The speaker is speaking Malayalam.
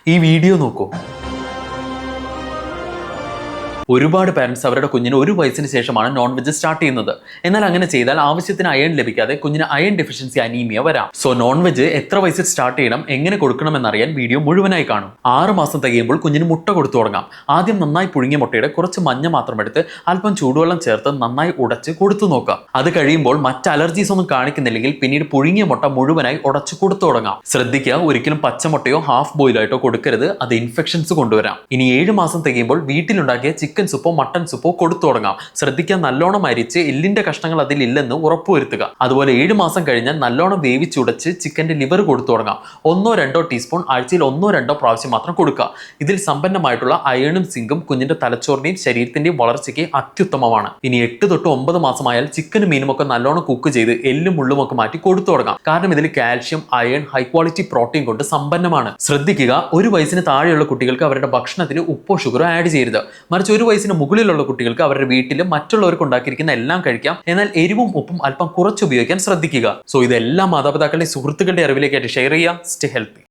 ഈ വീഡിയോ നോക്കൂ. ഒരുപാട് പാരന്റ്സ് അവരുടെ കുഞ്ഞിന് 1 വയസ്സിന് ശേഷമാണ് നോൺ വെജ് സ്റ്റാർട്ട് ചെയ്യുന്നത്. എന്നാൽ അങ്ങനെ ചെയ്താൽ ആവശ്യത്തിന് അയൺ ലഭിക്കാതെ കുഞ്ഞിന് അയൺ ഡെഫിഷ്യൻസി അനീമിയ വരാം. സോ നോൺ വെജ് എത്ര വയസ്സിൽ സ്റ്റാർട്ട് ചെയ്യണം, എങ്ങനെ കൊടുക്കണമെന്നറിയാൻ വീഡിയോ മുഴുവനായി കാണും. 6 മാസം തികയുമ്പോൾ കുഞ്ഞിന് മുട്ട കൊടുത്തു തുടങ്ങാം. ആദ്യം നന്നായി പുഴുങ്ങിയ മുട്ടയുടെ കുറച്ച് മഞ്ഞ മാത്രം എടുത്ത് അല്പം ചൂടുവെള്ളം ചേർത്ത് നന്നായി ഉടച്ച് കൊടുത്തു നോക്കാം. അത് കഴിയുമ്പോൾ മറ്റ് അലർജീസ് ഒന്നും കാണിക്കുന്നില്ലെങ്കിൽ പിന്നീട് പുഴുങ്ങിയ മുട്ട മുഴുവനായി ഉടച്ചു കൊടുത്തു തുടങ്ങാം. ശ്രദ്ധിക്കുക, ഒരിക്കലും പച്ചമുട്ടയോ ഹാഫ് ബോയിലായിട്ടോ കൊടുക്കരുത്, അത് ഇൻഫെക്ഷൻസ് കൊണ്ടുവരാം. ഇനി 7 മാസം തികയുമ്പോൾ വീട്ടിലുണ്ടാക്കിയ ചിക്കൻ സൂപ്പോ മട്ടൺ സൂപ്പോ കൊടുത്തു തുടങ്ങാം. ശ്രദ്ധിക്കാൻ നല്ലോണം അരിച്ച് എല്ലിന്റെ കഷ്ണങ്ങൾ അതിലില്ലെന്ന് ഉറപ്പുവരുത്തുക. അതുപോലെ 7 മാസം കഴിഞ്ഞാൽ നല്ലോണം വേവിച്ചുടച്ച് ചിക്കന്റെ ലിവർ കൊടുത്തു തുടങ്ങാം. 1-2 ടീസ്പൂൺ ആഴ്ചയിൽ 1-2 പ്രാവശ്യം മാത്രം കൊടുക്കുക. ഇതിൽ സമ്പന്നമായിട്ടുള്ള അയണും സിങ്കും കുഞ്ഞിന്റെ തലച്ചോറിന്റെയും ശരീരത്തിന്റെയും വളർച്ചയ്ക്ക് അത്യുത്തമമാണ്. ഇനി 8 തൊട്ട് 9 മാസമായാൽ ചിക്കനും മീനും ഒക്കെ നല്ലോണം കുക്ക് ചെയ്ത് എല്ലും മുള്ളും ഒക്കെ മാറ്റി കൊടുത്തു തുടങ്ങാം. കാരണം ഇതിൽ calcium, iron, high quality protein കൊണ്ട് സമ്പന്നമാണ്. ശ്രദ്ധിക്കുക, 1 വയസ്സിന് താഴെയുള്ള കുട്ടികൾക്ക് അവരുടെ ഭക്ഷണത്തിന് ഉപ്പോ ഷുഗറോ ആഡ് ചെയ്യരുത്. മറിച്ച് 1 വയസ്സിന് മുകളിലുള്ള കുട്ടികൾക്ക് അവരുടെ വീട്ടിൽ മറ്റുള്ളവർക്ക് ഉണ്ടാക്കിയിരിക്കുന്ന എല്ലാം കഴിക്കാം. എന്നാൽ എരിവും ഉപ്പും അല്പം കുറച്ച് ഉപയോഗിക്കാൻ ശ്രദ്ധിക്കുക. സോ ഇതെല്ലാം മാതാപിതാക്കളുടെ സുഹൃത്തുക്കളുടെ അറിവിലേക്കായിട്ട് ഷെയർ ചെയ്യുക. Stay healthy.